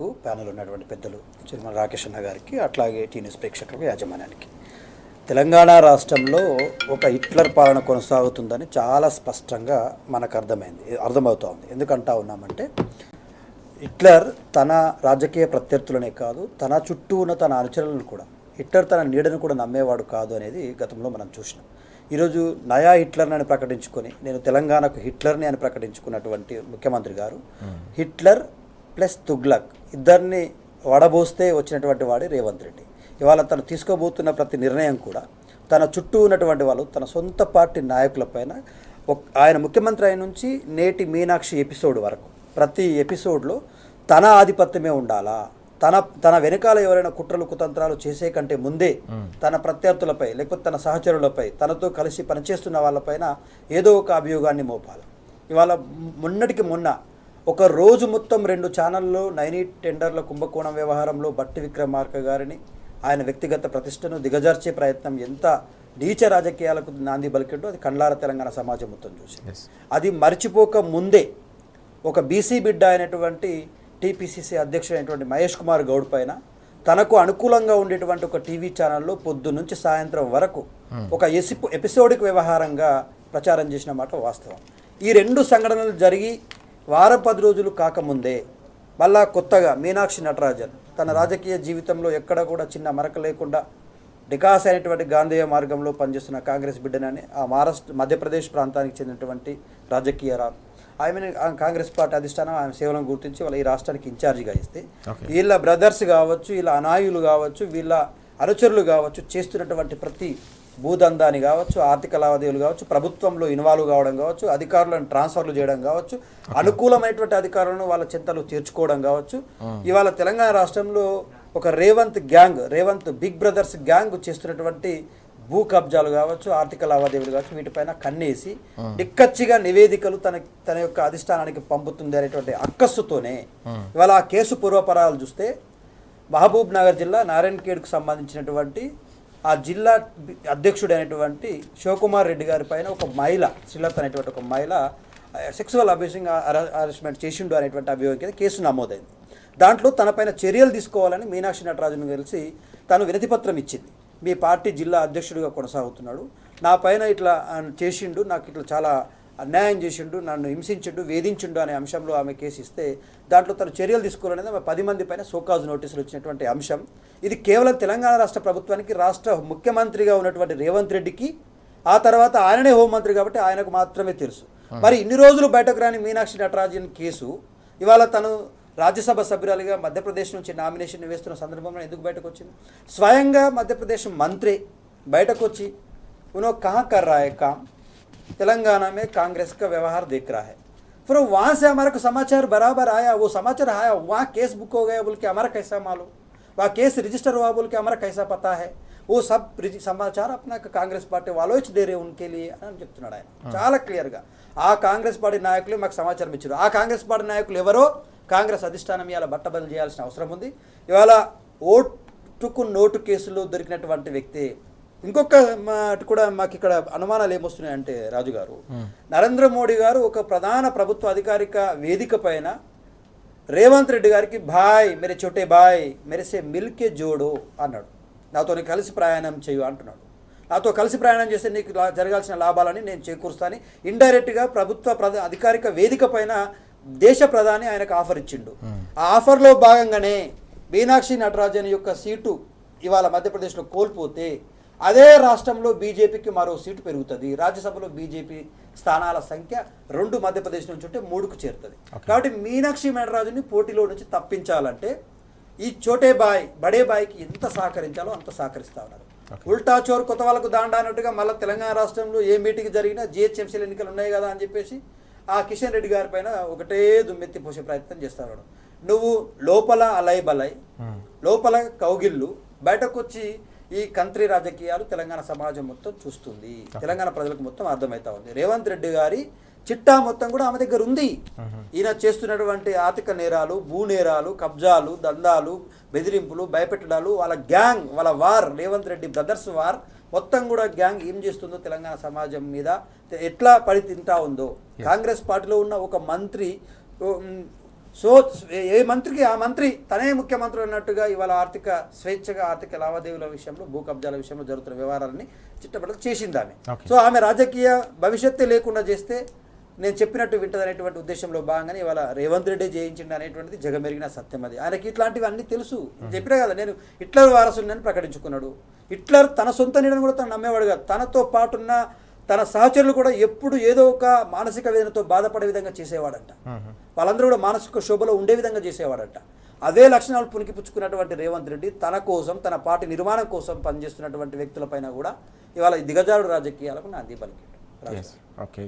మీకు ప్యానెల్ ఉన్నటువంటి పెద్దలు చిరుమల రాకేష్ అన్న గారికి, అట్లాగే టీ న్యూస్ ప్రేక్షకులకు, యాజమాన్యానికి, తెలంగాణ రాష్ట్రంలో ఒక హిట్లర్ పాలన కొనసాగుతుందని చాలా స్పష్టంగా మనకు అర్థమవుతూ ఉంది. ఎందుకంటా ఉన్నామంటే హిట్లర్ తన రాజకీయ ప్రత్యర్థులనే కాదు, తన చుట్టూ ఉన్న తన అనుచరులను కూడా, హిట్లర్ తన నీడను కూడా నమ్మేవాడు కాదు అనేది గతంలో మనం చూసినాం. ఈరోజు నయా హిట్లర్ని అని ప్రకటించుకొని, నేను తెలంగాణకు హిట్లర్ని అని ప్రకటించుకున్నటువంటి ముఖ్యమంత్రి గారు హిట్లర్ ప్లస్ తుగ్లక్ ఇద్దరిని వడబోస్తే వచ్చినటువంటి వాడే రేవంత్ రెడ్డి. ఇవాళ తను తీసుకోబోతున్న ప్రతి నిర్ణయం కూడా తన చుట్టూ ఉన్నటువంటి వాళ్ళు, తన సొంత పార్టీ నాయకులపైన, ఆయన ముఖ్యమంత్రి అయిన నుంచి నేటి మీనాక్షి ఎపిసోడ్ వరకు ప్రతి ఎపిసోడ్లో తన ఆధిపత్యమే ఉండాలా, తన వెనకాల ఎవరైనా కుట్రలు కుతంత్రాలు చేసే కంటే ముందే తన ప్రత్యర్థులపై లేకపోతే తన సహచరులపై, తనతో కలిసి పనిచేస్తున్న వాళ్ళపైన ఏదో ఒక అభియోగాన్ని మోపాలి. ఇవాళ మొన్నటికి మొన్న ఒక రోజు మొత్తం 2 ఛానల్లో నైనీ టెండర్ల కుంభకోణం వ్యవహారంలో బట్టి విక్రమార్క గారిని, ఆయన వ్యక్తిగత ప్రతిష్టను దిగజార్చే ప్రయత్నం ఎంత నీచ రాజకీయాలకు నాంది పలికిండో అది కండ్లార తెలంగాణ సమాజం మొత్తం చూసి, అది మర్చిపోక ముందే ఒక బీసీ బిడ్డ అయినటువంటి టీపీసీసీ అధ్యక్షుడైనటువంటి మహేష్ కుమార్ గౌడ్ పైన తనకు అనుకూలంగా ఉండేటువంటి ఒక టీవీ ఛానల్లో పొద్దు నుంచి సాయంత్రం వరకు ఒక ఎపిసోడిక్ వ్యవహారంగా ప్రచారం చేసిన మాట వాస్తవం. ఈ 2 సంఘటనలు జరిగి వారం 10 రోజులు కాకముందే మళ్ళా కొత్తగా మీనాక్షి నటరాజన్ తన రాజకీయ జీవితంలో ఎక్కడ కూడా చిన్న మరక లేకుండా డికాస్ అయినటువంటి గాంధేయ మార్గంలో పనిచేస్తున్న కాంగ్రెస్ బిడ్డనని ఆ మధ్యప్రదేశ్ ప్రాంతానికి చెందినటువంటి రాజకీయరాలు, ఆమె కాంగ్రెస్ పార్టీ అధిష్టానం ఆయన సేవలను గుర్తించి వాళ్ళ ఈ రాష్ట్రానికి ఇన్ఛార్జిగా ఇస్తే, వీళ్ళ బ్రదర్స్ కావచ్చు, వీళ్ళ అనాయులు కావచ్చు, వీళ్ళ అనుచరులు కావచ్చు, చేస్తున్నటువంటి ప్రతి భూదందాన్ని కావచ్చు, ఆర్థిక లావాదేవీలు కావచ్చు, ప్రభుత్వంలో ఇన్వాల్వ్ కావడం కావచ్చు, అధికారులను ట్రాన్స్ఫర్లు చేయడం కావచ్చు, అనుకూలమైనటువంటి అధికారులను వాళ్ళ చింతలు తీర్చుకోవడం కావచ్చు, ఇవాళ తెలంగాణ రాష్ట్రంలో ఒక రేవంత్ బిగ్ బ్రదర్స్ గ్యాంగ్ చేస్తున్నటువంటి భూ కబ్జాలు కావచ్చు, ఆర్థిక లావాదేవీలు కావచ్చు, వీటిపైన కన్నేసి నిక్కచ్చిగా నివేదికలు తన యొక్క అధిష్టానానికి పంపుతుంది అనేటువంటి అక్కస్సుతోనే ఇవాళ ఆ కేసు పూర్వపరాలు చూస్తే మహబూబ్ నగర్ జిల్లా నారాయణఖేడ్కు సంబంధించినటువంటి ఆ జిల్లా అధ్యక్షుడైనటువంటి శివకుమార్ రెడ్డి గారి పైన ఒక మహిళ, శ్రీలత అనేటువంటి ఒక మహిళ సెక్సువల్ అబ్యూసింగ్ హరాస్మెంట్ చేసిండు అనేటువంటి అభియోగం కింద కేసు నమోదైంది. దాంట్లో తనపైన చర్యలు తీసుకోవాలని మీనాక్షి నటరాజన్ కలిసి తను వినతిపత్రం ఇచ్చింది. మీ పార్టీ జిల్లా అధ్యక్షుడిగా కొనసాగుతున్నాడు, నా పైన ఇట్లా చేసిండు, నాకు ఇట్లా చాలా అన్యాయం చేసిండు, నన్ను హింసించిండు, వేధించిండు అనే అంశంలో ఆమె కేసు ఇస్తే దాంట్లో తను చర్యలు తీసుకోవాలనేది 10 మంది పైన సోకాజ్ నోటీసులు వచ్చినటువంటి అంశం. ఇది కేవలం తెలంగాణ రాష్ట్ర ప్రభుత్వానికి, రాష్ట్ర ముఖ్యమంత్రిగా ఉన్నటువంటి రేవంత్ రెడ్డికి, ఆ తర్వాత ఆయననే హోంమంత్రి కాబట్టి ఆయనకు మాత్రమే తెలుసు. మరి ఇన్ని రోజులు బయటకు రాని మీనాక్షి నటరాజన్ కేసు ఇవాళ తను రాజ్యసభ సభ్యురాలిగా మధ్యప్రదేశ్ నుంచి నామినేషన్ వేస్తున్న సందర్భంలో ఎందుకు బయటకు వచ్చింది? స్వయంగా మధ్యప్రదేశ్ మంత్రి బయటకు వచ్చి उन्होंने कहाँ कर रहा है काम, तेलंगाना में कांग्रेस का व्यवहार देख रहा है, फिर वहाँ से हमारे को समाचार बराबर आया, वो समाचार आया वहाँ केस बुक हो गया बोल के हमारा कैसा मालूम, वहाँ केस रजिस्टर हुआ बोल के हमारा कैसा पता है, वो सब समाचार अपना कांग्रेस पार्टी वालों दे रहे उनके लिए అని చెప్తున్నాడు ఆయన చాలా క్లియర్గా. ఆ కాంగ్రెస్ పార్టీ నాయకులు మాకు సమాచారం ఇచ్చారు. ఆ కాంగ్రెస్ పార్టీ నాయకులు ఎవరో కాంగ్రెస్ అధిష్టానం ఇవాళ బట్టబయలు చేయాల్సిన అవసరం ఉంది. ఇవాళ ఓటుకు నోటు కేసులో దొరికినటువంటి వ్యక్తి. ఇంకొక మాట కూడా మాకు ఇక్కడ అనుమానాలు ఏమొస్తున్నాయంటే రాజు గారు, నరేంద్ర మోడీ గారు ఒక ప్రధాన ప్రభుత్వ అధికారిక వేదిక పైన రేవంత్ రెడ్డి గారికి భాయ్ మేరే చోటే భాయ్ మేరేసే మిల్కే జోడో అన్నాడు, నాతో కలిసి ప్రయాణం చేయు అంటున్నాడు. నాతో కలిసి ప్రయాణం చేస్తే నీకు జరగాల్సిన లాభాలని నేను చేకూరుస్తాను ఇండైరెక్ట్గా ప్రభుత్వ అధికారిక వేదిక పైన దేశ ప్రధాని ఆయనకు ఆఫర్ ఇచ్చిండు. ఆ ఆఫర్లో భాగంగానే మీనాక్షి నటరాజన్ యొక్క సీటు ఇవాళ మధ్యప్రదేశ్లో కోల్పోతే అదే రాష్ట్రంలో బీజేపీకి మరో సీటు పెరుగుతుంది. రాజ్యసభలో బీజేపీ స్థానాల సంఖ్య 2 మధ్యప్రదేశ్ నుంచి ఉంటే 3కు చేరుతుంది. కాబట్టి మీనాక్షి నటరాజన్ని పోటీలో నుంచి తప్పించాలంటే ఈ చోటే బాయ్ బడే బాయ్కి ఎంత సహకరించాలో అంత సహకరిస్తా ఉన్నారు. ఉల్టా చోరు కొత్త వాళ్ళకు దాండా అన్నట్టుగా మళ్ళీ తెలంగాణ రాష్ట్రంలో ఏ మీటింగ్ జరిగినా జిహెచ్ఎంసీల ఎన్నికలు ఉన్నాయి కదా అని చెప్పేసి ఆ కిషన్ రెడ్డి గారి పైన ఒకటే దుమ్మెత్తి పోసే ప్రయత్నం చేస్తాడు. నువ్వు లోపల అలై బలై, లోపల కౌగిళ్ళు, బయటకు వచ్చి ఈ కంత్రి రాజకీయాలు తెలంగాణ సమాజం మొత్తం చూస్తుంది, తెలంగాణ ప్రజలకు మొత్తం అర్థమవుతా ఉంది. రేవంత్ రెడ్డి గారి చిట్టా మొత్తం కూడా ఆమె దగ్గర ఉంది. ఈయన చేస్తున్నటువంటి ఆర్థిక నేరాలు, భూ నేరాలు, కబ్జాలు, దందాలు, బెదిరింపులు, భయపెట్టడాలు, వాళ్ళ గ్యాంగ్, వాళ్ళ war, Revanth Reddy brothers war మొత్తం కూడా గ్యాంగ్ ఏం చేస్తుందో తెలంగాణ సమాజం మీద ఎట్లా పడి తింటా ఉందో. కాంగ్రెస్ పార్టీలో ఉన్న ఒక మంత్రి సో ఏ మంత్రికి ఆ మంత్రి తనే ముఖ్యమంత్రి అన్నట్టుగా ఇవాళ స్వేచ్ఛగా ఆర్థిక లావాదేవీల విషయంలో భూ కబ్జాల విషయంలో జరుగుతున్న వ్యవహారాలని చిట్టబడలు చేసింది ఆమె. సో ఆమె రాజకీయ భవిష్యత్తే లేకుండా చేస్తే నేను చెప్పినట్టు వింటదనేటువంటి ఉద్దేశంలో భాగంగానే ఇవాళ రేవంత్ రెడ్డి జయించిండు అనేటువంటిది జగమెరిగిన సత్యం. అది ఆయనకి ఇట్లాంటివి అన్నీ తెలుసు. చెప్పినా కదా, నేను హిట్లర్ వారసుని ప్రకటించుకున్నాడు. హిట్లర్ తన సొంత నీడను కూడా తను నమ్మేవాడు కాదు. తనతో పాటున్న తన సహచరులు కూడా ఎప్పుడు ఏదో ఒక మానసిక వేదనతో బాధపడే విధంగా చేసేవాడంట. వాళ్ళందరూ కూడా మానసిక శోభలో ఉండే విధంగా చేసేవాడంట. అవే లక్షణాలు పుణికిపుచ్చుకున్నటువంటి రేవంత్ రెడ్డి తన కోసం, తన పార్టీ నిర్మాణం కోసం పనిచేస్తున్నటువంటి వ్యక్తులపైన కూడా ఇవాళ దిగజారుడు రాజకీయాలకు నాంది పలికాడు. ఓకే.